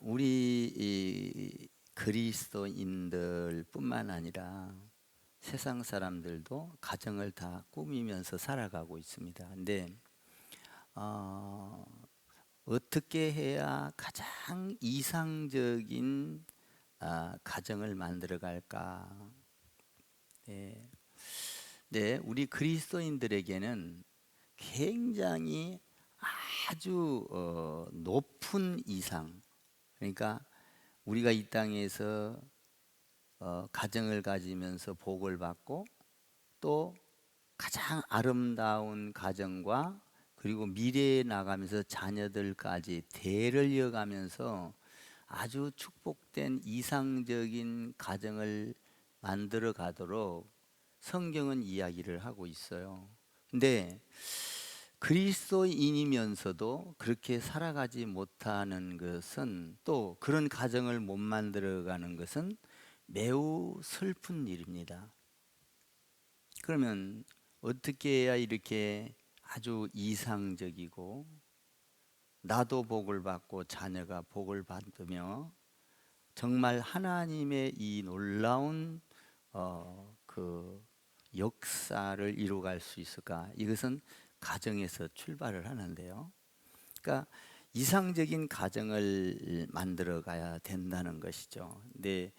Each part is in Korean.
우리 이 그리스도인들뿐만 아니라 세상 사람들도 가정을 다 꾸미면서 살아가고 있습니다. 근데 어, 어떻게 해야 가장 이상적인 가정을 만들어 갈까? 네. 네, 우리 그리스도인들에게는 굉장히 아주 높은 이상, 그러니까 우리가 이 땅에서 가정을 가지면서 복을 받고 또 가장 아름다운 가정과 그리고 미래에 나가면서 자녀들까지 대를 이어가면서 아주 축복된 이상적인 가정을 만들어 가도록 성경은 이야기를 하고 있어요. 근데 그리스도인이면서도 그렇게 살아가지 못하는 것은, 또 그런 가정을 못 만들어가는 것은 매우 슬픈 일입니다. 그러면 어떻게 해야 이렇게 아주 이상적이고 나도 복을 받고 자녀가 복을 받으며 정말 하나님의 이 놀라운 그 역사를 이루어갈 수 있을까? 이것은 가정에서 출발을 하는데요. 그러니까 이상적인 가정을 만들어 가야 된다는 것이죠. 근데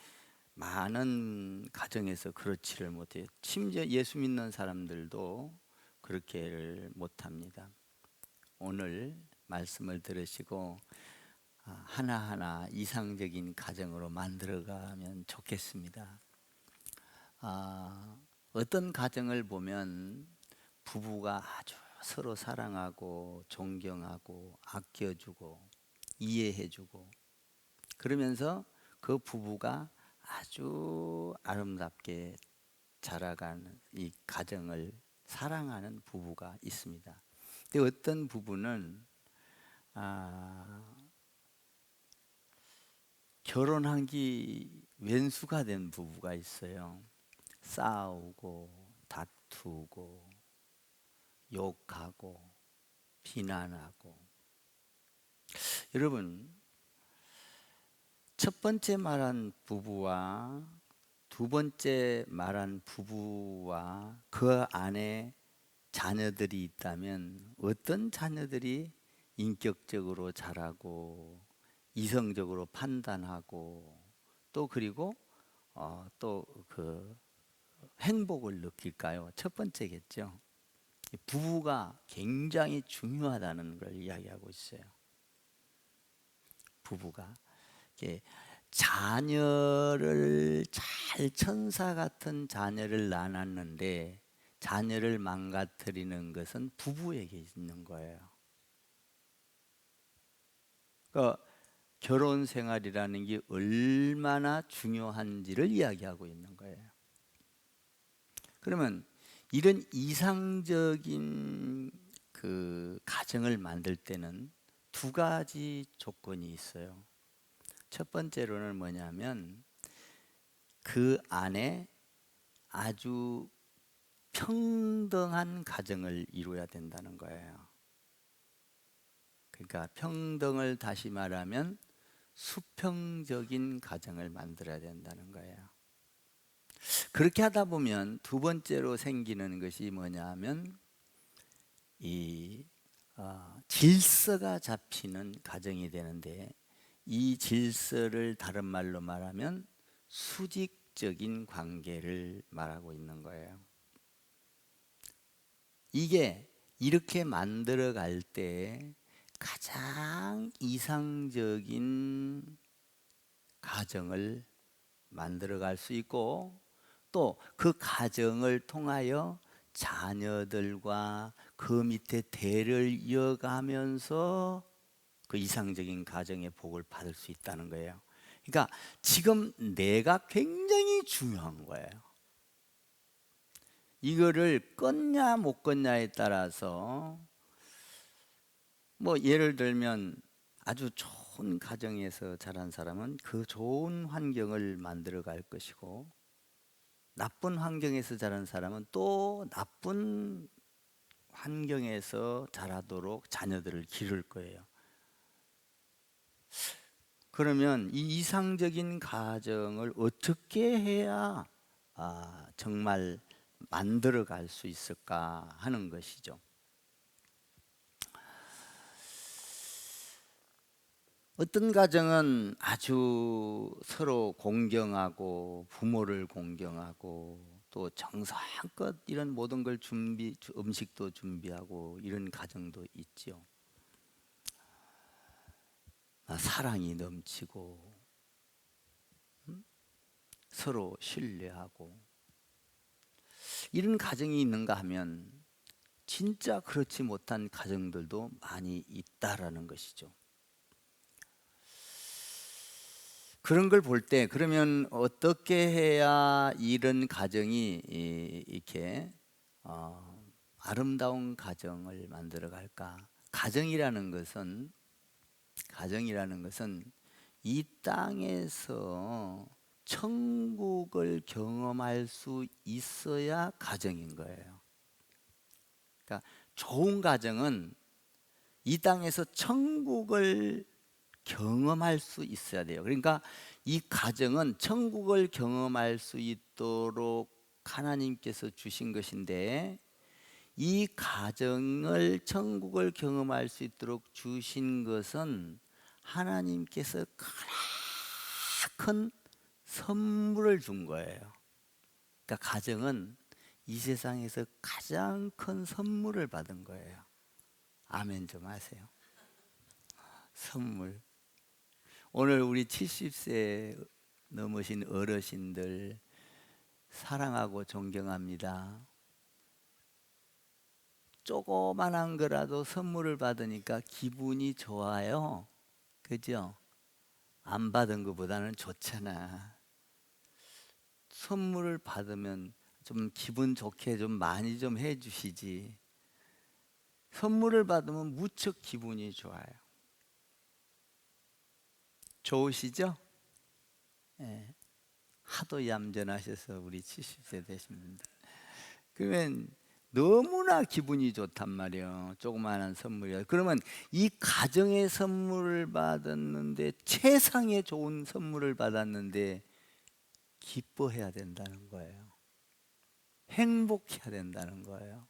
많은 가정에서 그렇지를 못해요. 심지어 예수 믿는 사람들도 그렇게를 못합니다. 오늘 말씀을 들으시고 하나하나 이상적인 가정으로 만들어가면 좋겠습니다. 어떤 가정을 보면 부부가 아주 서로 사랑하고 존경하고 아껴주고 이해해주고 그러면서 그 부부가 아주 아름답게 자라가는 이 가정을 사랑하는 부부가 있습니다. 근데 어떤 부부는 결혼한 지 왼수가 된 부부가 있어요. 싸우고 다투고 욕하고 비난하고. 여러분, 첫 번째 말한 부부와 두 번째 말한 부부와 그 안에 자녀들이 있다면 어떤 자녀들이 인격적으로 자라고 이성적으로 판단하고 또 그리고 또 그 행복을 느낄까요? 첫 번째겠죠. 부부가 굉장히 중요하다는 걸 이야기하고 있어요. 부부가 자녀를 잘 천사 같은 자녀를 낳았는데 자녀를 망가뜨리는 것은 부부에게 있는 거예요. 그러니까 결혼 생활이라는 게 얼마나 중요한지를 이야기하고 있는 거예요. 그러면 이런 이상적인 그 가정을 만들 때는 두 가지 조건이 있어요. 첫 번째로는 뭐냐면 그 안에 아주 평등한 가정을 이루어야 된다는 거예요. 그러니까 평등을 다시 말하면 수평적인 가정을 만들어야 된다는 거예요. 그렇게 하다 보면 두 번째로 생기는 것이 뭐냐면 이 질서가 잡히는 가정이 되는데, 이 질서를 다른 말로 말하면 수직적인 관계를 말하고 있는 거예요. 이게 이렇게 만들어 갈 때 가장 이상적인 가정을 만들어 갈 수 있고, 또 그 가정을 통하여 자녀들과 그 밑에 대를 이어가면서 그 이상적인 가정의 복을 받을 수 있다는 거예요. 그러니까 지금 내가 굉장히 중요한 거예요. 이거를 껐냐 못 껐냐에 따라서, 뭐 예를 들면 아주 좋은 가정에서 자란 사람은 그 좋은 환경을 만들어 갈 것이고, 나쁜 환경에서 자란 사람은 또 나쁜 환경에서 자라도록 자녀들을 기를 거예요. 그러면 이 이상적인 가정을 어떻게 해야 정말 만들어 갈 수 있을까 하는 것이죠. 어떤 가정은 아주 서로 공경하고 부모를 공경하고 또 정성껏 이런 모든 걸 음식도 준비하고 이런 가정도 있죠. 사랑이 넘치고 서로 신뢰하고 이런 가정이 있는가 하면 진짜 그렇지 못한 가정들도 많이 있다라는 것이죠. 그런 걸 볼 때 그러면 어떻게 해야 이런 가정이 이렇게 아름다운 가정을 만들어 갈까? 가정이라는 것은 이 땅에서 천국을 경험할 수 있어야 가정인 거예요. 그러니까 좋은 가정은 이 땅에서 천국을 경험할 수 있어야 돼요. 그러니까 이 가정은 천국을 경험할 수 있도록 하나님께서 주신 것인데, 이 가정을 천국을 경험할 수 있도록 주신 것은 하나님께서 큰 선물을 준 거예요. 그러니까 가정은 이 세상에서 가장 큰 선물을 받은 거예요. 아멘 좀 하세요. 선물. 오늘 우리 70세 넘으신 어르신들 사랑하고 존경합니다. 조그만한 거라도 선물을 받으니까 기분이 좋아요. 그죠? 안 받은 것보다는 좋잖아. 선물을 받으면 좀 기분 좋게 좀 많이 좀 해주시지. 선물을 받으면 무척 기분이 좋아요. 좋으시죠? 예. 하도 얌전하셔서 우리 70세 되신 분들. 그러면 너무나 기분이 좋단 말이에요. 조그마한 선물이요. 그러면 이 가정의 선물을 받았는데, 최상의 좋은 선물을 받았는데 기뻐해야 된다는 거예요. 행복해야 된다는 거예요.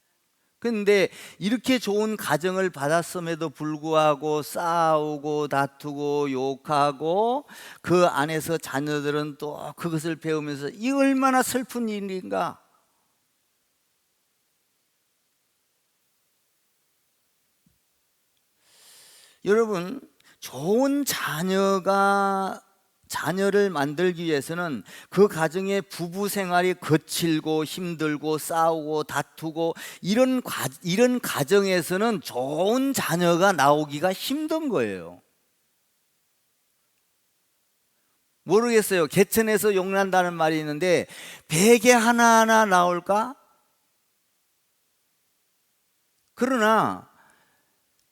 근데 이렇게 좋은 가정을 받았음에도 불구하고 싸우고 다투고 욕하고 그 안에서 자녀들은 또 그것을 배우면서 이 얼마나 슬픈 일인가. 여러분, 좋은 자녀를 만들기 위해서는 그 가정의 부부 생활이 거칠고 힘들고 싸우고 다투고 이런 가정에서는 좋은 자녀가 나오기가 힘든 거예요. 모르겠어요. 개천에서 용난다는 말이 있는데 베개 하나하나 나올까? 그러나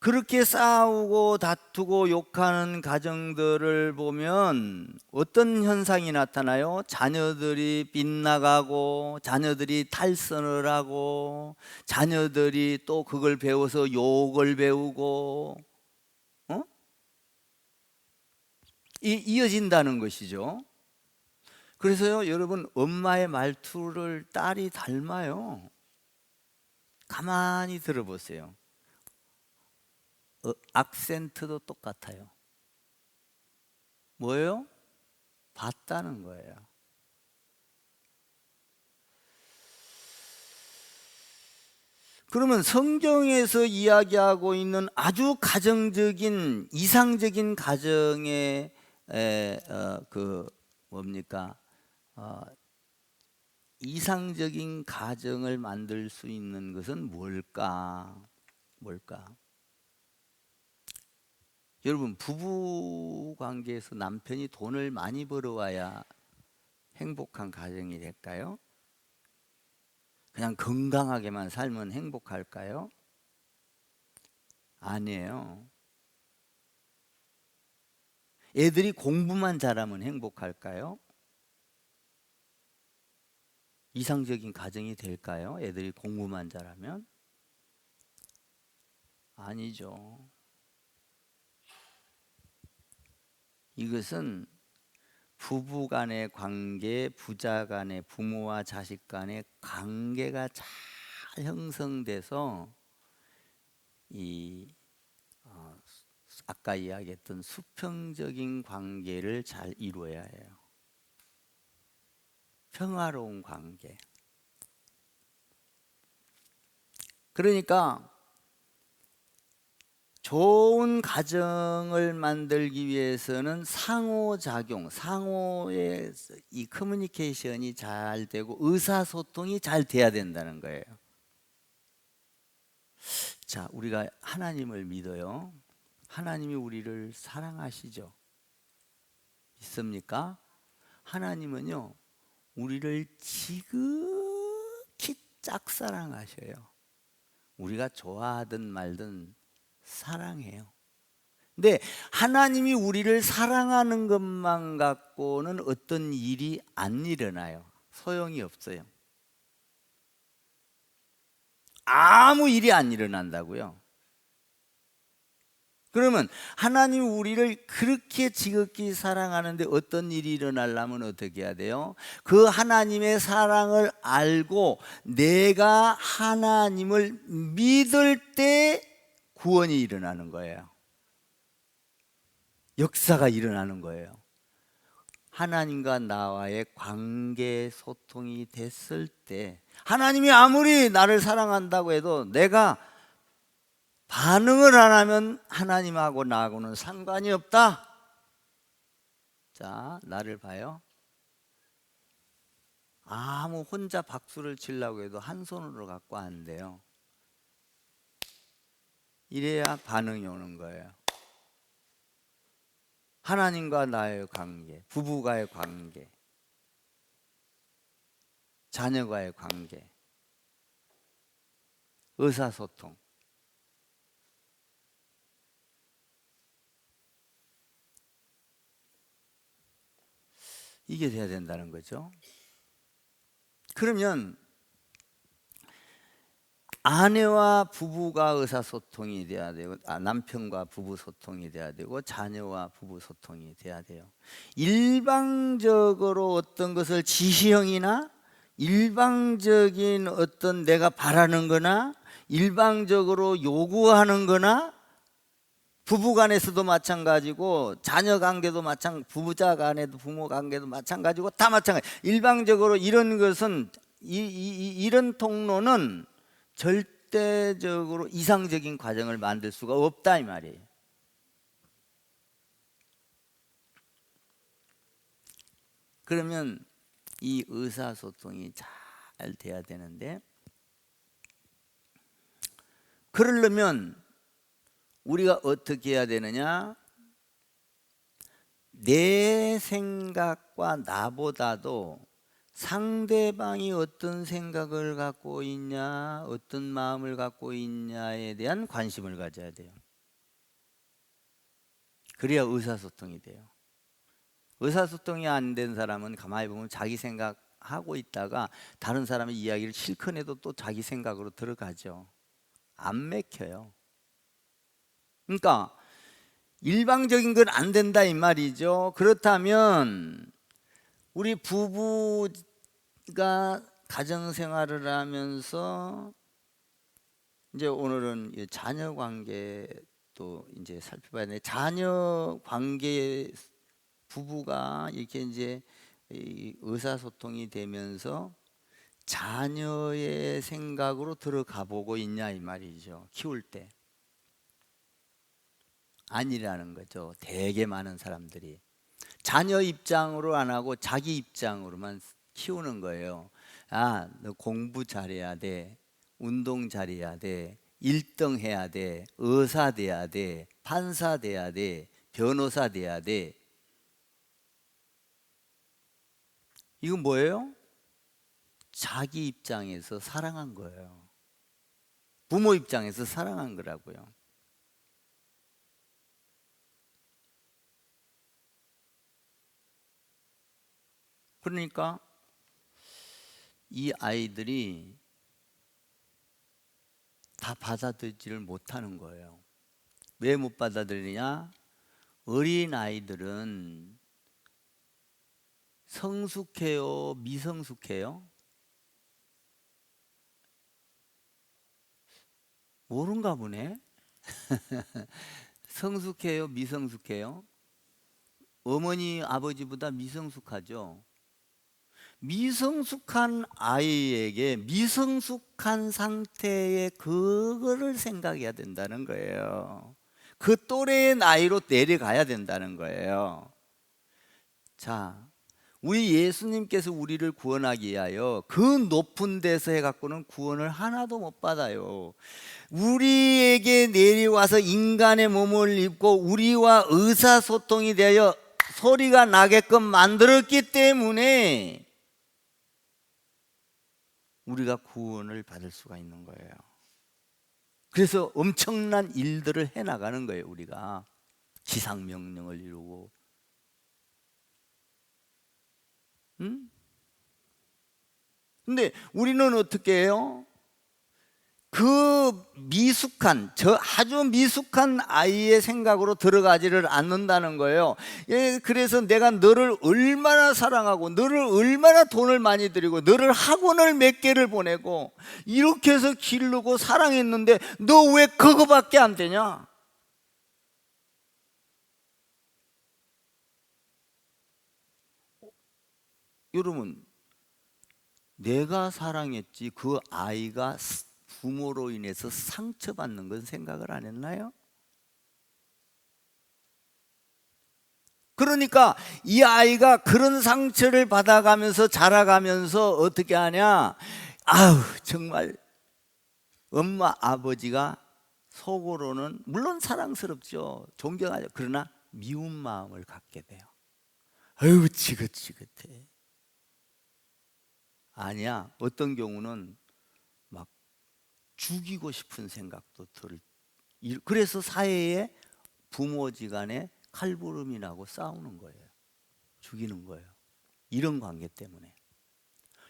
그렇게 싸우고 다투고 욕하는 가정들을 보면 어떤 현상이 나타나요? 자녀들이 빗나가고 자녀들이 탈선을 하고 자녀들이 또 그걸 배워서 욕을 배우고 이어진다는 것이죠. 그래서요, 여러분, 엄마의 말투를 딸이 닮아요. 가만히 들어보세요. 악센트도 똑같아요. 뭐예요? 봤다는 거예요. 그러면 성경에서 이야기하고 있는 아주 가정적인 이상적인 가정의 뭡니까? 이상적인 가정을 만들 수 있는 것은 뭘까? 여러분, 부부 관계에서 남편이 돈을 많이 벌어와야 행복한 가정이 될까요? 그냥 건강하게만 살면 행복할까요? 아니에요. 애들이 공부만 잘하면 행복할까요? 이상적인 가정이 될까요? 애들이 공부만 잘하면? 아니죠. 이것은 부부 간의 관계, 부자 간의 부모와 자식 간의 관계가 잘 형성돼서 이 아까 이야기했던 수평적인 관계를 잘 이루어야 해요. 평화로운 관계. 그러니까 좋은 가정을 만들기 위해서는 상호작용, 상호의 이 커뮤니케이션이 잘 되고 의사소통이 잘 돼야 된다는 거예요. 자, 우리가 하나님을 믿어요. 하나님이 우리를 사랑하시죠? 믿습니까? 하나님은요, 우리를 지극히 짝사랑하셔요. 우리가 좋아하든 말든 사랑해요. 근데 하나님이 우리를 사랑하는 것만 갖고는 어떤 일이 안 일어나요. 소용이 없어요. 아무 일이 안 일어난다고요. 그러면 하나님이 우리를 그렇게 지극히 사랑하는데 어떤 일이 일어나려면 어떻게 해야 돼요? 그 하나님의 사랑을 알고 내가 하나님을 믿을 때 구원이 일어나는 거예요. 역사가 일어나는 거예요. 하나님과 나와의 관계 소통이 됐을 때 하나님이 아무리 나를 사랑한다고 해도 내가 반응을 안 하면 하나님하고 나하고는 상관이 없다. 자, 나를 봐요. 아무 혼자 박수를 치려고 해도 한 손으로 갖고 안 돼요. 이래야 반응이 오는 거예요. 하나님과 나의 관계, 부부와의 관계, 자녀와의 관계, 의사소통. 이게 돼야 된다는 거죠. 그러면 아내와 부부가 의사소통이 돼야 되고, 남편과 부부 소통이 돼야 되고, 자녀와 부부 소통이 돼야 돼요. 일방적으로 어떤 것을 지시형이나 일방적인 어떤 내가 바라는 거나 일방적으로 요구하는 거나 부부 간에서도 마찬가지고 자녀 관계도 부부자 간에도 부모 관계도 마찬가지고 다 마찬가지. 일방적으로 이런 것은 이런 통로는 절대적으로 이상적인 과정을 만들 수가 없다 이 말이에요. 그러면 이 의사소통이 잘 돼야 되는데, 그러려면 우리가 어떻게 해야 되느냐? 내 생각과 나보다도 상대방이 어떤 생각을 갖고 있냐, 어떤 마음을 갖고 있냐에 대한 관심을 가져야 돼요. 그래야 의사소통이 돼요. 의사소통이 안 된 사람은 가만히 보면 자기 생각하고 있다가 다른 사람의 이야기를 실컷 해도 또 자기 생각으로 들어가죠. 안 맥혀요. 그러니까 일방적인 건 안 된다 이 말이죠. 그렇다면 우리 부부가 가정생활을 하면서 이제 오늘은 자녀 관계도 이제 살펴봐야 되는데, 자녀 관계 부부가 이렇게 이제 의사소통이 되면서 자녀의 생각으로 들어가 보고 있냐 이 말이죠. 키울 때 아니라는 거죠. 되게 많은 사람들이 자녀 입장으로 안 하고 자기 입장으로만 키우는 거예요. 아, 너 공부 잘해야 돼, 운동 잘해야 돼, 1등 해야 돼, 의사 돼야 돼, 판사 돼야 돼, 변호사 돼야 돼. 이건 뭐예요? 자기 입장에서 사랑한 거예요. 부모 입장에서 사랑한 거라고요. 그러니까 이 아이들이 다 받아들이지를 못하는 거예요. 왜 못 받아들이냐? 어린 아이들은 성숙해요, 미성숙해요? 모른가 보네. 성숙해요, 미성숙해요? 어머니, 아버지보다 미성숙하죠. 미성숙한 아이에게 미성숙한 상태의 그거를 생각해야 된다는 거예요. 그 또래의 나이로 내려가야 된다는 거예요. 자, 우리 예수님께서 우리를 구원하기 위하여 그 높은 데서 해갖고는 구원을 하나도 못 받아요. 우리에게 내려와서 인간의 몸을 입고 우리와 의사소통이 되어 소리가 나게끔 만들었기 때문에 우리가 구원을 받을 수가 있는 거예요. 그래서 엄청난 일들을 해나가는 거예요. 우리가 지상명령을 이루고. 응? 근데 우리는 어떻게 해요? 그 미숙한, 저 아주 미숙한 아이의 생각으로 들어가지를 않는다는 거예요. 예, 그래서 내가 너를 얼마나 사랑하고 너를 얼마나 돈을 많이 들이고 너를 학원을 몇 개를 보내고 이렇게 해서 기르고 사랑했는데 너 왜 그거밖에 안 되냐? 여러분, 내가 사랑했지 그 아이가 부모로 인해서 상처받는 건 생각을 안 했나요? 그러니까 이 아이가 그런 상처를 받아가면서 자라가면서 어떻게 하냐? 아우, 정말 엄마 아버지가 속으로는 물론 사랑스럽죠, 존경하죠. 그러나 미운 마음을 갖게 돼요. 아유, 지긋지긋해. 아니야, 어떤 경우는 막 죽이고 싶은 생각도 들. 그래서 사회에 부모지간에 칼부림이 나고 싸우는 거예요. 죽이는 거예요. 이런 관계 때문에.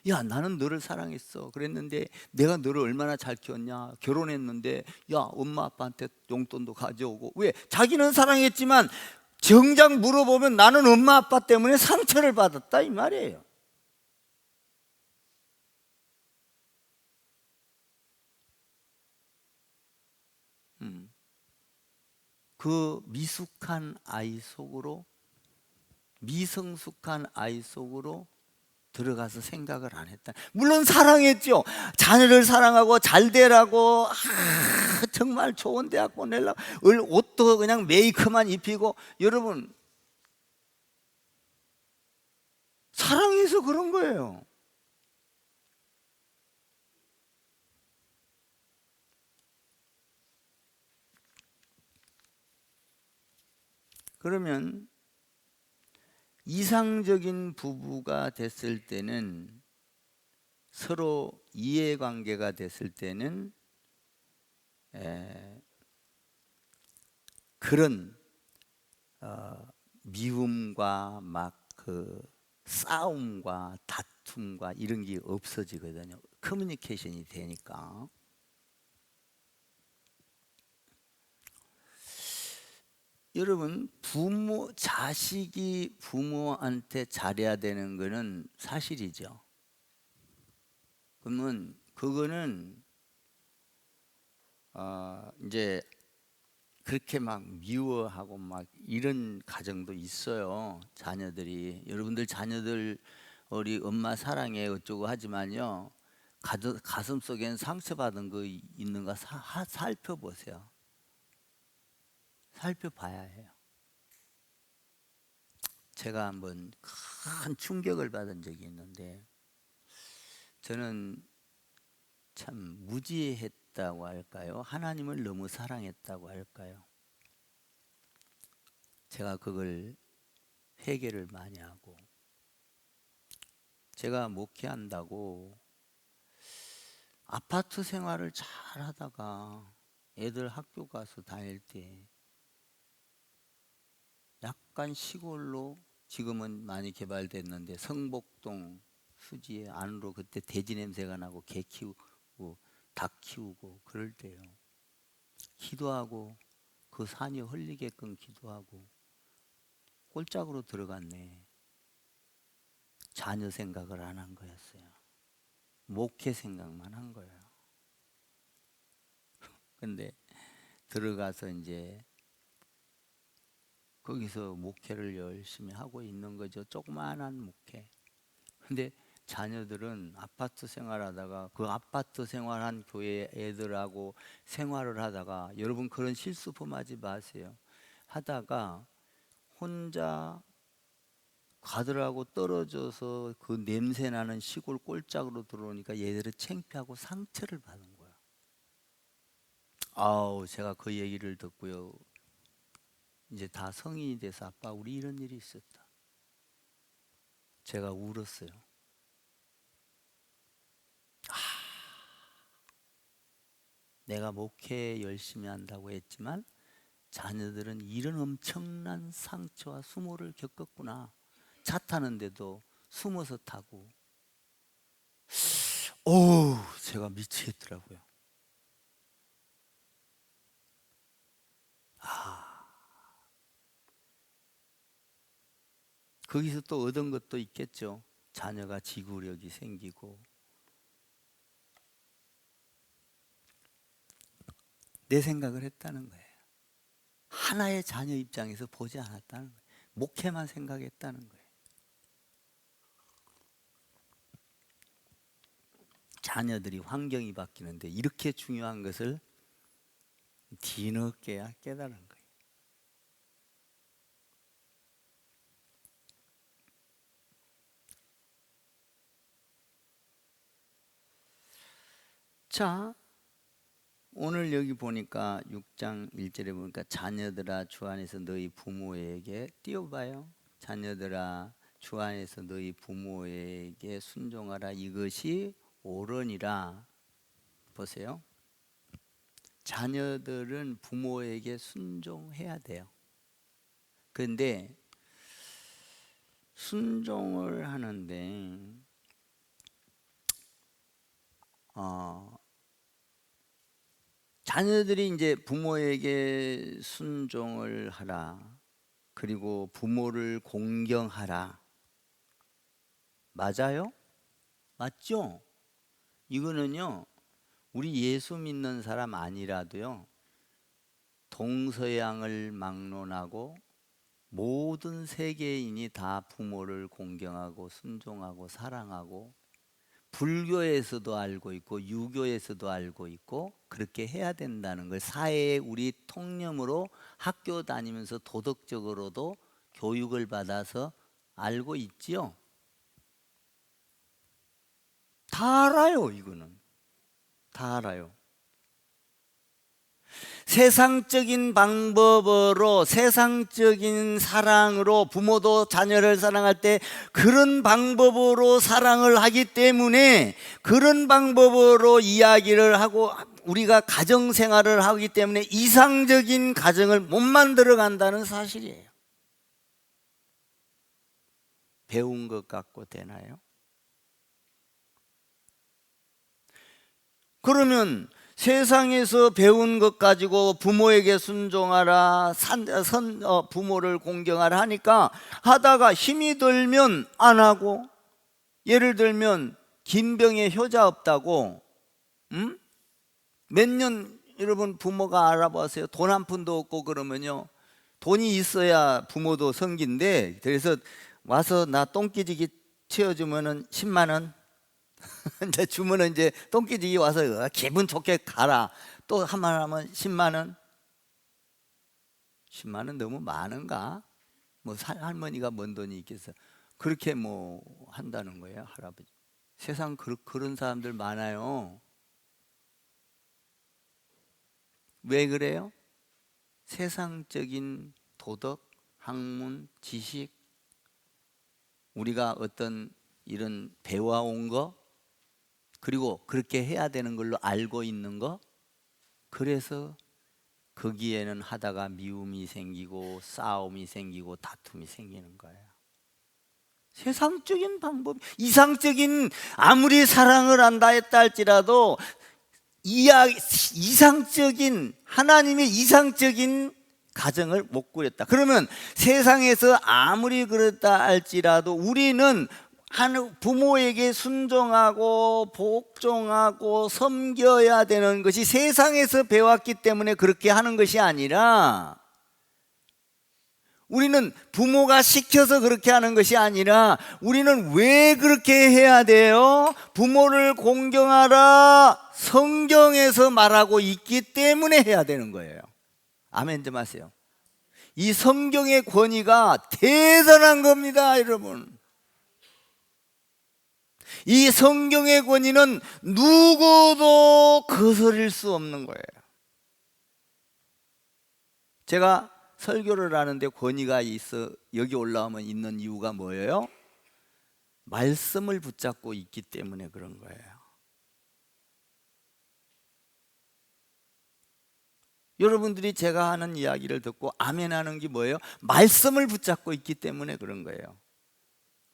야, 나는 너를 사랑했어. 그랬는데 내가 너를 얼마나 잘 키웠냐. 결혼했는데 야, 엄마 아빠한테 용돈도 가져오고. 왜? 자기는 사랑했지만 정작 물어보면 나는 엄마 아빠 때문에 상처를 받았다 이 말이에요. 그 미숙한 아이 속으로, 미성숙한 아이 속으로 들어가서 생각을 안 했다. 물론 사랑했죠. 자녀를 사랑하고 잘 되라고, 정말 좋은 대학 보내려고 옷도 그냥 메이크만 입히고. 여러분, 사랑해서 그런 거예요. 그러면 이상적인 부부가 됐을 때는, 서로 이해관계가 됐을 때는 그런 미움과 막 그 싸움과 다툼과 이런 게 없어지거든요. 커뮤니케이션이 되니까. 여러분, 자식이 부모한테 잘해야 되는 거는 사실이죠. 그러면 그거는 이제 그렇게 막 미워하고 막 이런 가정도 있어요. 자녀들이, 여러분들 자녀들 우리 엄마 사랑해 어쩌고 하지만요, 가슴 속엔 상처받은 거 있는가 살펴보세요. 살펴봐야 해요. 제가 한번 큰 충격을 받은 적이 있는데, 저는 참 무지했다고 할까요? 하나님을 너무 사랑했다고 할까요? 제가 그걸 회개를 많이 하고, 제가 목회한다고 아파트 생활을 잘 하다가 애들 학교 가서 다닐 때 약간 시골로, 지금은 많이 개발됐는데 성복동 수지에 안으로, 그때 돼지 냄새가 나고 개 키우고 닭 키우고 그럴 때요, 기도하고 그 산이 흘리게끔 기도하고 꼴짝으로 들어갔네. 자녀 생각을 안 한 거였어요. 목회 생각만 한 거예요. 근데 들어가서 이제 거기서 목회를 열심히 하고 있는 거죠. 조그마한 목회. 근데 자녀들은 아파트 생활하다가 그 아파트 생활한 교회 애들하고 생활을 하다가, 여러분 그런 실수 범하지 마세요. 하다가 혼자 가들하고 떨어져서 그 냄새나는 시골 꼴짝으로 들어오니까 얘들은 창피하고 상처를 받은 거야. 아우, 제가 그 얘기를 듣고요, 이제 다 성인이 돼서 아빠 우리 이런 일이 있었다. 제가 울었어요. 내가 목회 열심히 한다고 했지만 자녀들은 이런 엄청난 상처와 수모를 겪었구나. 차 타는데도 숨어서 타고. 오, 제가 미치겠더라고요. 거기서 또 얻은 것도 있겠죠. 자녀가 지구력이 생기고, 내 생각을 했다는 거예요. 하나의 자녀 입장에서 보지 않았다는 거예요. 목회만 생각했다는 거예요. 자녀들이 환경이 바뀌는데 이렇게 중요한 것을 뒤늦게야 깨달은 거예요. 자, 오늘 여기 보니까 6장 1절에 보니까 자녀들아 주 안에서 너희 부모에게, 띄워봐요. 자녀들아 주 안에서 너희 부모에게 순종하라, 이것이 옳으니라. 보세요. 자녀들은 부모에게 순종해야 돼요. 그런데 순종을 하는데 자녀들이 이제 부모에게 순종을 하라, 그리고 부모를 공경하라. 맞아요? 맞죠? 이거는요, 우리 예수 믿는 사람 아니라도요, 동서양을 막론하고 모든 세계인이 다 부모를 공경하고 순종하고 사랑하고, 불교에서도 알고 있고 유교에서도 알고 있고 그렇게 해야 된다는 걸 사회의 우리 통념으로 학교 다니면서 도덕적으로도 교육을 받아서 알고 있지요. 다 알아요. 이거는 다 알아요. 세상적인 방법으로, 세상적인 사랑으로 부모도 자녀를 사랑할 때 그런 방법으로 사랑을 하기 때문에, 그런 방법으로 이야기를 하고 우리가 가정생활을 하기 때문에 이상적인 가정을 못 만들어 간다는 사실이에요. 배운 것 같고 되나요? 그러면 세상에서 배운 것 가지고 부모에게 순종하라, 부모를 공경하라 하니까 하다가 힘이 들면 안 하고, 예를 들면 김병에 효자 없다고, 몇 년 여러분 부모가 알아보세요. 돈 한 푼도 없고 그러면요, 돈이 있어야 부모도 성기인데, 그래서 와서 나 똥기지기 채워주면은 10만 원 이제 주문은 이제 똥기지기 와서 기분 좋게 가라. 또 한 번 하면 10만 원. 10만 원 너무 많은가? 뭐 할머니가 뭔 돈이 있겠어. 그렇게 뭐 한다는 거예요, 할아버지. 세상 그런 사람들 많아요. 왜 그래요? 세상적인 도덕, 학문, 지식, 우리가 어떤 이런 배워온 거, 그리고 그렇게 해야 되는 걸로 알고 있는 거, 그래서 거기에는 하다가 미움이 생기고 싸움이 생기고 다툼이 생기는 거예요. 세상적인 방법, 이상적인, 아무리 사랑을 한다 했다 할지라도 이상적인, 하나님의 이상적인 가정을 못 꾸렸다. 그러면 세상에서 아무리 그렇다 할지라도 우리는 부모에게 순종하고 복종하고 섬겨야 되는 것이 세상에서 배웠기 때문에 그렇게 하는 것이 아니라, 우리는 부모가 시켜서 그렇게 하는 것이 아니라, 우리는 왜 그렇게 해야 돼요? 부모를 공경하라 성경에서 말하고 있기 때문에 해야 되는 거예요. 아멘 좀 하세요. 이 성경의 권위가 대단한 겁니다, 여러분. 이 성경의 권위는 누구도 거스릴 수 없는 거예요. 제가 설교를 하는데 권위가 있어 여기 올라오면 있는 이유가 뭐예요? 말씀을 붙잡고 있기 때문에 그런 거예요. 여러분들이 제가 하는 이야기를 듣고 아멘 하는 게 뭐예요? 말씀을 붙잡고 있기 때문에 그런 거예요.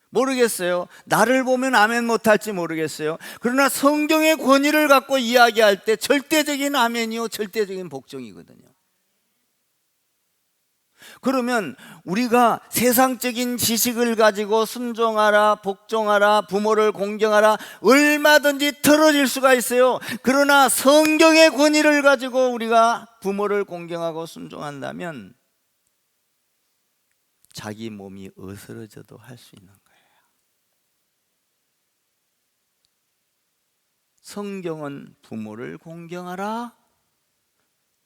모르겠어요. 나를 보면 아멘 못할지 모르겠어요. 그러나 성경의 권위를 갖고 이야기할 때 절대적인 아멘이요, 절대적인 복종이거든요. 그러면 우리가 세상적인 지식을 가지고 순종하라, 복종하라, 부모를 공경하라 얼마든지 틀어질 수가 있어요. 그러나 성경의 권위를 가지고 우리가 부모를 공경하고 순종한다면 자기 몸이 어스러져도 할 수 있는 거예요. 성경은 부모를 공경하라,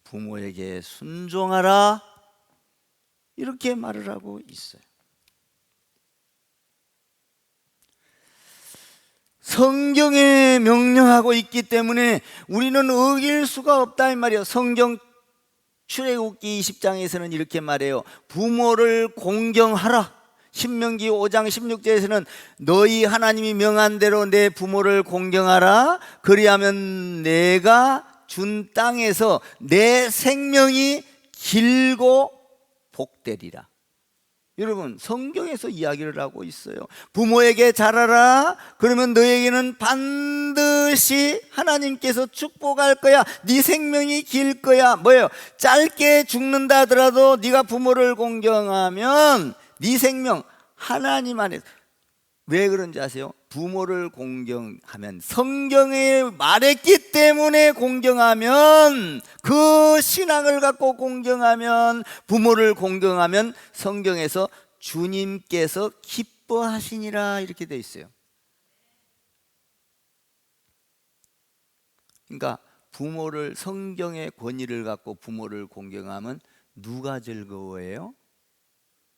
부모에게 순종하라, 이렇게 말을 하고 있어요. 성경에 명령하고 있기 때문에 우리는 어길 수가 없다 이 말이에요. 성경 출애굽기 20장에서는 이렇게 말해요. 부모를 공경하라. 신명기 5장 16절에서는 너희 하나님이 명한 대로 내 부모를 공경하라. 그리하면 내가 준 땅에서 내 생명이 길고 복되리라. 여러분, 성경에서 이야기를 하고 있어요. 부모에게 잘하라. 그러면 너에게는 반드시 하나님께서 축복할 거야. 네 생명이 길 거야. 뭐예요? 짧게 죽는다 하더라도 네가 부모를 공경하면 네 생명 하나님 안에. 왜 그런지 아세요? 부모를 공경하면, 성경에 말했기 때문에 공경하면, 그 신앙을 갖고 공경하면, 부모를 공경하면 성경에서 주님께서 기뻐하시니라 이렇게 돼 있어요. 그러니까 부모를, 성경의 권위를 갖고 부모를 공경하면 누가 즐거워해요?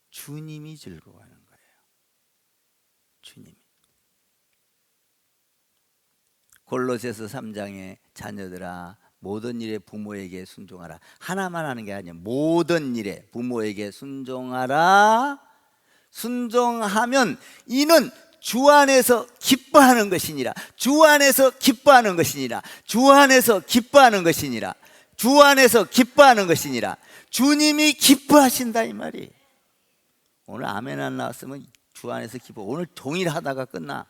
주님이 즐거워하는 거예요. 주님이. 골로새서 3장에 자녀들아 모든 일에 부모에게 순종하라. 하나만 하는 게 아니에요. 모든 일에 부모에게 순종하라. 순종하면 이는 주 안에서 기뻐하는 것이니라. 주 안에서 기뻐하는 것이니라. 주 안에서 기뻐하는 것이니라. 주 안에서 기뻐하는 것이니라. 주님이 기뻐하신다 이 말이. 오늘 아멘 안 나왔으면 주 안에서 기뻐. 오늘 종일 하다가 끝나.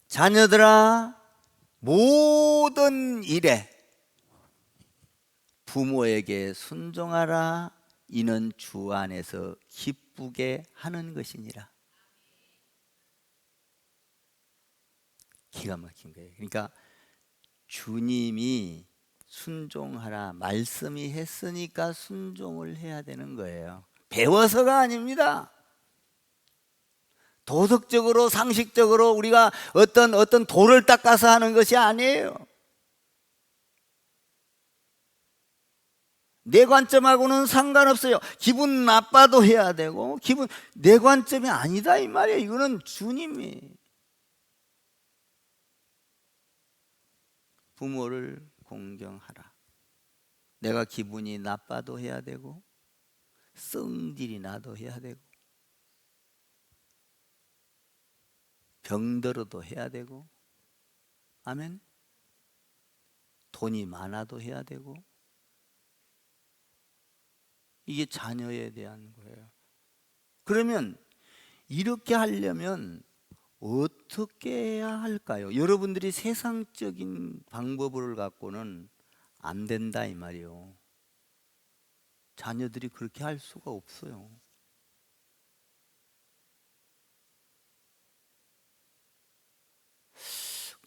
자녀들아 모든 일에 부모에게 순종하라. 이는 주 안에서 기쁘게 하는 것이니라. 기가 막힌 거예요. 그러니까 주님이 순종하라 말씀이 했으니까 순종을 해야 되는 거예요. 배워서가 아닙니다. 도덕적으로 상식적으로 우리가 어떤 도를 닦아서 하는 것이 아니에요. 내 관점하고는 상관없어요. 기분 나빠도 해야 되고, 내 관점이 아니다 이 말이에요. 이거는 주님이. 부모를 공경하라. 내가 기분이 나빠도 해야 되고, 성질이 나도 해야 되고, 병들어도 해야 되고, 아멘. 돈이 많아도 해야 되고. 이게 자녀에 대한 거예요. 그러면 이렇게 하려면 어떻게 해야 할까요? 여러분들이 세상적인 방법을 갖고는 안 된다 이 말이요. 자녀들이 그렇게 할 수가 없어요.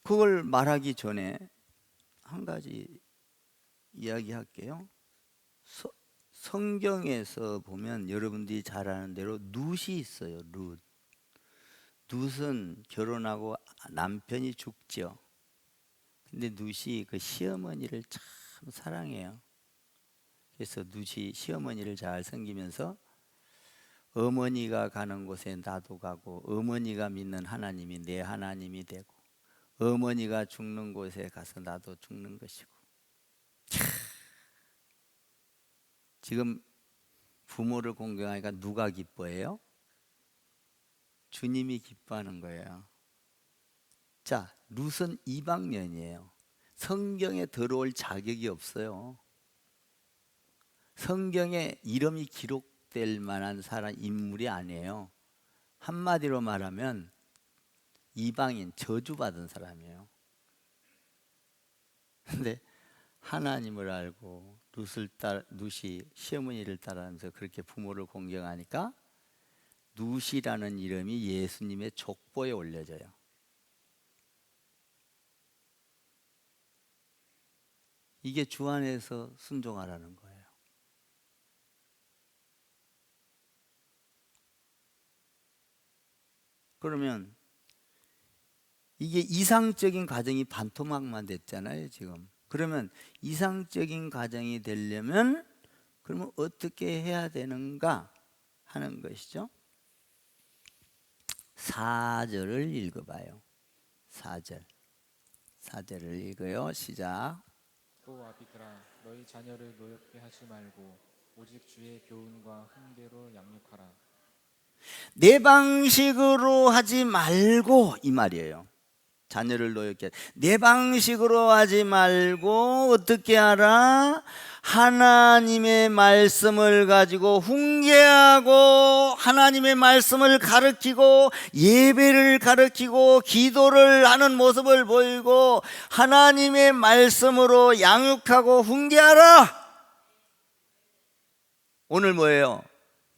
그걸 말하기 전에 한 가지 이야기할게요. 성경에서 보면 여러분들이 잘 아는 대로 룻이 있어요. 룻. 룻은 결혼하고 남편이 죽죠. 근데 룻이 그 시어머니를 참 사랑해요. 그래서 룻이 시어머니를 잘 섬기면서 어머니가 가는 곳에 나도 가고, 어머니가 믿는 하나님이 내 하나님이 되고, 어머니가 죽는 곳에 가서 나도 죽는 것이고. 지금 부모를 공경하니까 누가 기뻐해요? 주님이 기뻐하는 거예요. 자, 룻은 이방년이에요. 성경에 들어올 자격이 없어요. 성경에 이름이 기록될 만한 사람, 인물이 아니에요. 한마디로 말하면 이방인, 저주받은 사람이에요. 근데 하나님을 알고 룻이 시어머니를 따라하면서 그렇게 부모를 공경하니까 룻이라는 이름이 예수님의 족보에 올려져요. 이게 주 안에서 순종하라는 거예요. 그러면 이게 이상적인 가정이 반토막만 됐잖아요, 지금. 그러면 이상적인 가정이 되려면 그러면 어떻게 해야 되는가 하는 것이죠. 4절을 읽어봐요. 4절을 읽어요. 시작. 또 아비들아 너희 자녀를 노엽게 하지 말고 오직 주의 교훈과 훈계로 양육하라. 내 방식으로 하지 말고 이 말이에요. 자녀를 노엽게 내 방식으로 하지 말고 어떻게 하라? 하나님의 말씀을 가지고 훈계하고 하나님의 말씀을 가르치고 예배를 가르치고 기도를 하는 모습을 보이고 하나님의 말씀으로 양육하고 훈계하라. 오늘 뭐예요?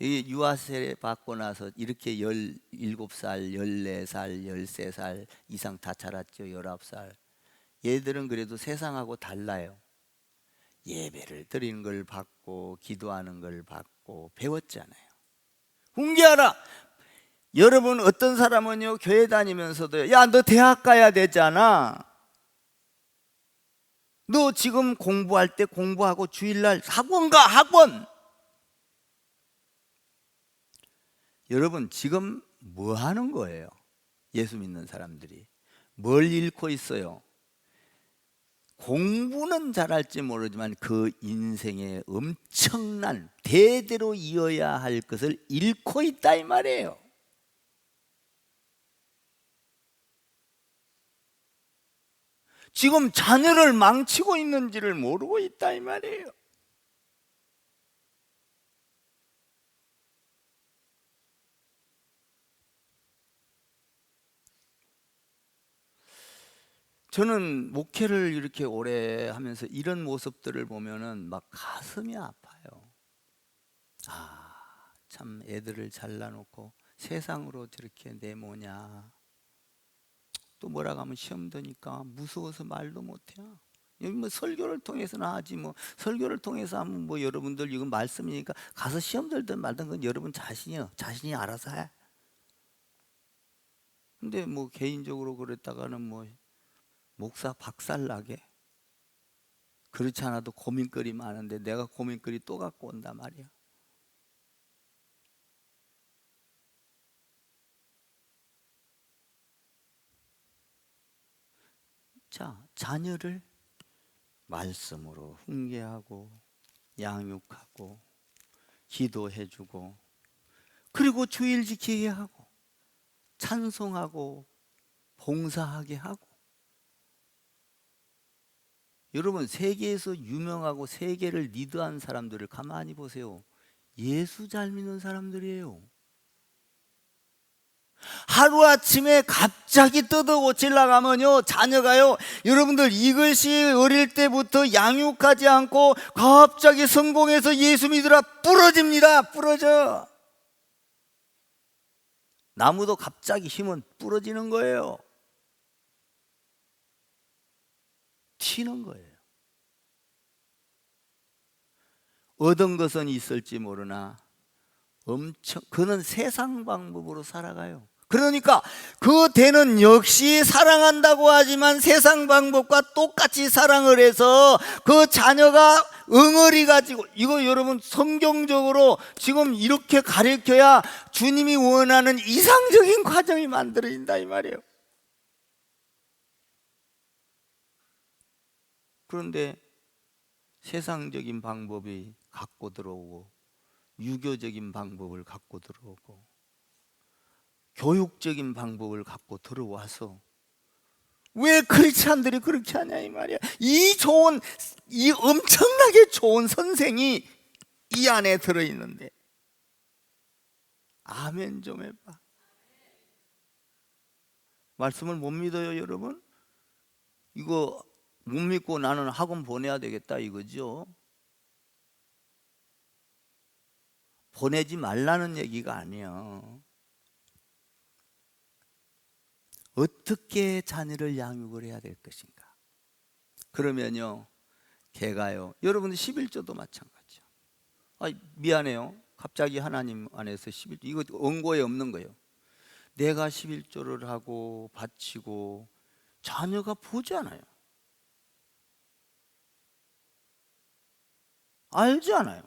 이 유아세례 받고 나서 이렇게 17살, 14살, 13살 이상 다 자랐죠. 19살. 얘들은 그래도 세상하고 달라요. 예배를 드리는 걸 받고 기도하는 걸 받고 배웠잖아요. 훈계하라. 여러분 어떤 사람은요 교회 다니면서도 야 너 대학 가야 되잖아. 너 지금 공부할 때 공부하고 주일날 학원 가 학원. 여러분 지금 뭐 하는 거예요? 예수 믿는 사람들이 뭘 잃고 있어요? 공부는 잘할지 모르지만 그 인생에 엄청난 대대로 이어야 할 것을 잃고 있다 이 말이에요. 지금 자녀를 망치고 있는지를 모르고 있다 이 말이에요. 저는 목회를 이렇게 오래 하면서 이런 모습들을 보면은 막 가슴이 아파요. 아, 참 애들을 잘라놓고 세상으로 저렇게 내모냐. 또 뭐라고 하면 시험 드니까 무서워서 말도 못해요. 여기 뭐 설교를 통해서는 하지 뭐 설교를 통해서 하면 뭐 여러분들 이건 말씀이니까 가서 시험 들든 말든 건 여러분 자신이 알아서 해. 근데 뭐 개인적으로 그랬다가는 뭐 목사 박살나게 그렇지 않아도 고민거리 많은데 내가 고민거리 또 갖고 온단 말이야. 자, 자녀를 말씀으로 훈계하고 양육하고 기도해주고 그리고 주일 지키게 하고 찬송하고 봉사하게 하고. 여러분 세계에서 유명하고 세계를 리드한 사람들을 가만히 보세요. 예수 잘 믿는 사람들이에요. 하루아침에 갑자기 뜯어고칠 나가면요, 자녀가요, 여러분들 이것이 어릴 때부터 양육하지 않고 갑자기 성공해서 예수 믿으라 부러집니다. 부러져. 나무도 갑자기 힘은 부러지는 거예요. 튀는 거예요. 얻은 것은 있을지 모르나 그는 세상 방법으로 살아가요. 그러니까 그 대는 역시 사랑한다고 하지만 세상 방법과 똑같이 사랑을 해서 그 자녀가 응어리 가지고, 이거 여러분 성경적으로 지금 이렇게 가르쳐야 주님이 원하는 이상적인 과정이 만들어진다 이 말이에요. 그런데 세상적인 방법이 갖고 들어오고, 유교적인 방법을 갖고 들어오고, 교육적인 방법을 갖고 들어와서 왜 크리스찬들이 그렇게 하냐 이 말이야. 이 엄청나게 좋은 선생이 이 안에 들어있는데 아멘 좀 해봐. 말씀을 못 믿어요 여러분? 이거 못 믿고 나는 학원 보내야 되겠다 이거죠? 보내지 말라는 얘기가 아니에요. 어떻게 자녀를 양육을 해야 될 것인가? 그러면요, 걔가요, 여러분들 11조도 마찬가지죠. 미안해요. 갑자기 하나님 안에서 11조, 이거 언고에 없는 거예요. 내가 11조를 하고 바치고 자녀가 보잖아요. 알지 않아요.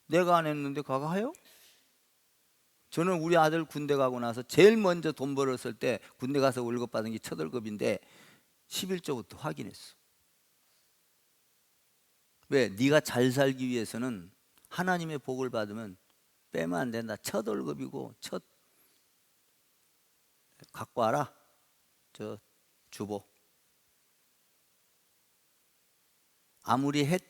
내가 안 했는데 가가 해요? 저는 우리 아들 군대 가고 나서 제일 먼저 돈 벌었을 때 군대 가서 월급 받은 게 첫 월급인데 11조부터 확인했어. 왜? 네가 잘 살기 위해서는 하나님의 복을 받으면 빼면 안 된다. 첫 월급이고 첫 갖고 와라. 저 주보. 아무리 했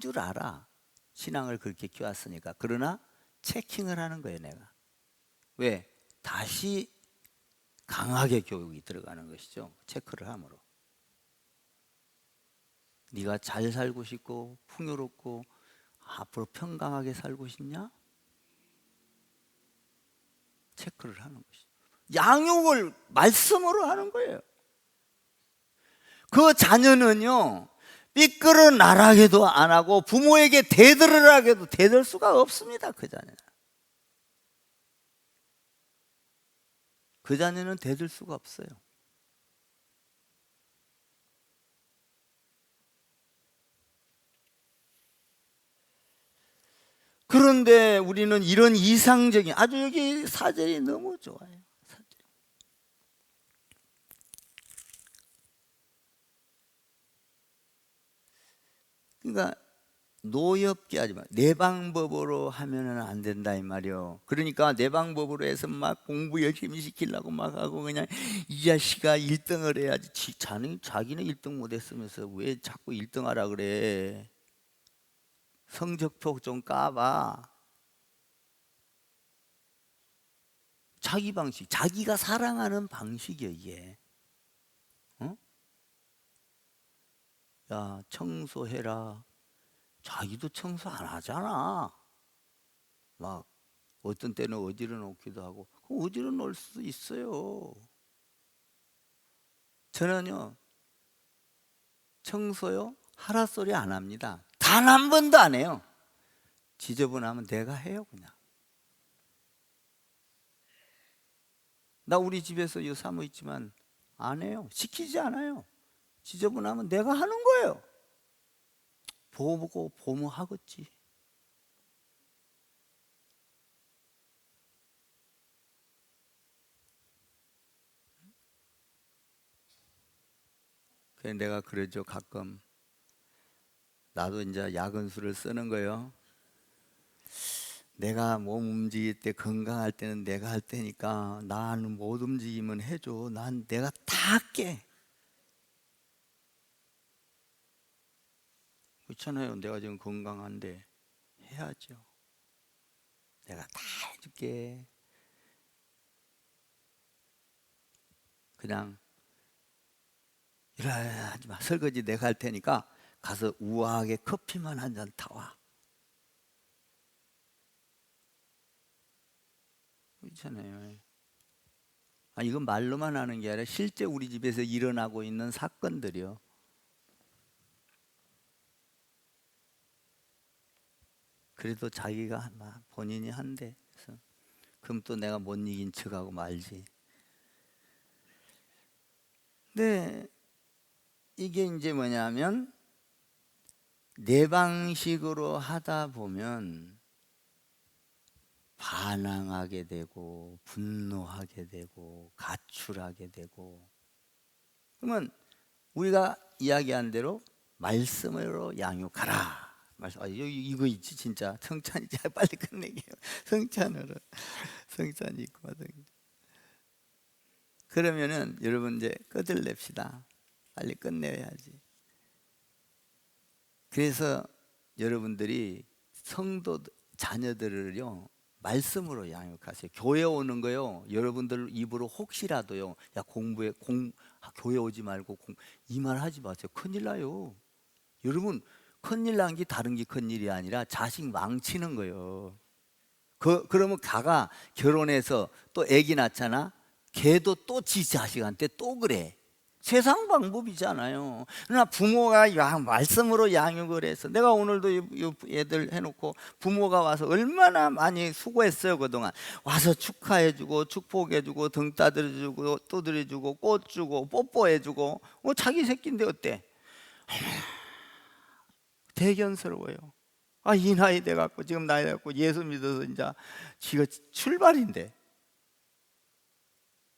줄 알아. 신앙을 그렇게 키웠으니까. 그러나 체킹을 하는 거예요 내가. 왜? 다시 강하게 교육이 들어가는 것이죠. 체크를 함으로. 네가 잘 살고 싶고 풍요롭고 앞으로 평강하게 살고 싶냐? 체크를 하는 것이죠. 양육을 말씀으로 하는 거예요. 그 자녀는요, 삐끄러 나라게도 안 하고 부모에게 대들으라게도 대들 수가 없습니다. 그 자녀는 대들 수가 없어요. 그런데 우리는 이런 이상적인, 아주 여기 사절이 너무 좋아요. 그러니까 노엽게 하지 마. 내 방법으로 하면은 안 된다 이 말이요. 그러니까 내 방법으로 해서 막 공부 열심히 시키려고 막 하고 그냥 이 자식아 1등을 해야지. 자기는 1등 못했으면서 왜 자꾸 1등 하라 그래. 성적표 좀 까봐. 자기 방식, 자기가 사랑하는 방식이야 이게. 어? 야, 청소해라. 자기도 청소 안 하잖아. 막 어떤 때는 어지러 놓기도 하고. 어지러 놓을 수도 있어요. 저는요, 청소요 하라 소리 안 합니다. 단 한 번도 안 해요. 지저분하면 내가 해요 그냥. 나 우리 집에서 이 사모 있지만 안 해요. 시키지 않아요. 지저분하면 내가 하는 거예요. 보고 보면 하겠지. 그래서 내가 그러죠. 가끔 나도 이제 야근수를 쓰는 거예요. 내가 몸 움직일 때 건강할 때는 내가 할 테니까 나는 못 움직이면 해줘. 내가 다 할게. 그렇잖아요. 내가 지금 건강한데 해야죠. 내가 다 해줄게. 그냥 일어나 하지 마. 설거지 내가 할 테니까 가서 우아하게 커피만 한 잔 타와. 그렇잖아요. 이건 말로만 하는 게 아니라 실제 우리 집에서 일어나고 있는 사건들이요. 그래도 자기가 막 본인이 한대. 그래서 그럼 또 내가 못 이긴 척하고 말지. 근데 이게 이제 뭐냐면 내 방식으로 하다 보면 반항하게 되고 분노하게 되고 가출하게 되고, 그러면 우리가 이야기한 대로 말씀으로 양육하라. 말씀. 이거 있지 진짜 성찬이지. 빨리 끝내게요. 성찬으로 성찬이 있거든. 그러면은 여러분 이제 끝을냅시다. 빨리 끝내야지. 그래서 여러분들이 성도 자녀들을요 말씀으로 양육하세요. 교회 오는 거요 여러분들 입으로 혹시라도요 야 공부해 교회 오지 말고 이 말 하지 마세요. 큰일 나요. 여러분 큰일 난 게 다른 게 큰일이 아니라 자식 망치는 거예요. 그러면 가가 결혼해서 또 아기 낳잖아. 걔도 또 지 자식한테 또 그래. 세상 방법이잖아요. 그러나 부모가 말씀으로 양육을 해서, 내가 오늘도 이 애들 해놓고 부모가 와서 얼마나 많이 수고했어요. 그동안 와서 축하해주고 축복해주고 등 따드려주고 두드려주고 꽃 주고 뽀뽀해주고 자기 새끼인데 어때? 대견스러워요. 이 나이 돼갖고 지금 나이 돼갖고 예수 믿어서 이제 지가 출발인데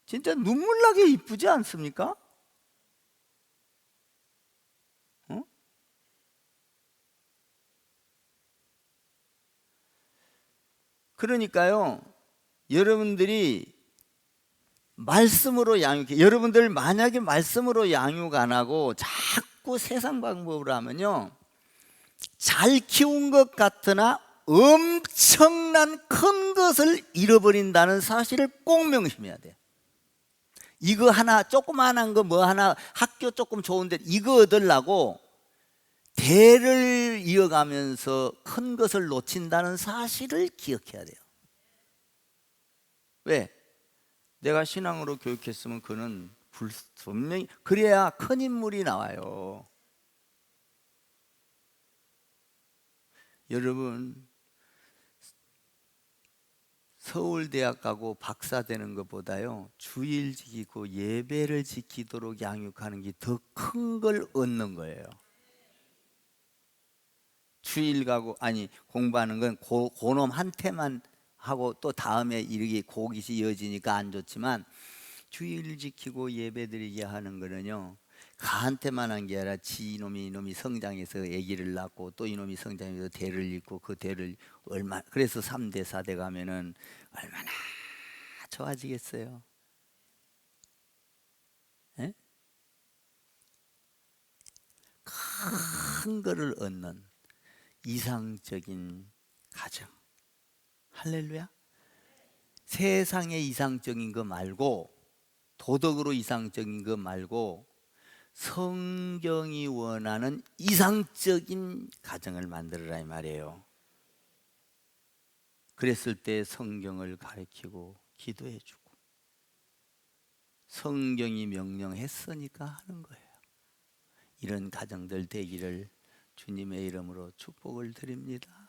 진짜 눈물 나게 이쁘지 않습니까? 그러니까요 여러분들이 말씀으로 양육해. 여러분들 만약에 말씀으로 양육 안 하고 자꾸 세상 방법으로 하면요 잘 키운 것 같으나 엄청난 큰 것을 잃어버린다는 사실을 꼭 명심해야 돼요. 이거 하나 조그만한 거 뭐 하나 학교 조금 좋은데 이거 얻으려고 대를 이어가면서 큰 것을 놓친다는 사실을 기억해야 돼요. 왜? 내가 신앙으로 교육했으면 그는 분명히 그래야 큰 인물이 나와요. 여러분 서울대학 가고 박사 되는 것보다요 주일 지키고 예배를 지키도록 양육하는 게 더 큰 걸 얻는 거예요. 주일 가고 공부하는 건 고놈 한테만 하고 또 다음에 이렇게 고깃이 이어지니까 안 좋지만 주일 지키고 예배 드리게 하는 거는요 가한테만 한 게 아니라 이놈이 성장해서 아기를 낳고 또 이놈이 성장해서 대를 잇고 그 대를 그래서 3대 4대 가면은 얼마나 좋아지겠어요. 에? 큰 거를 얻는 이상적인 가정. 할렐루야. 세상에 이상적인 거 말고 도덕으로 이상적인 거 말고 성경이 원하는 이상적인 가정을 만들어라 이 말이에요. 그랬을 때 성경을 가르치고 기도해주고 성경이 명령했으니까 하는 거예요. 이런 가정들 되기를 주님의 이름으로 축복을 드립니다.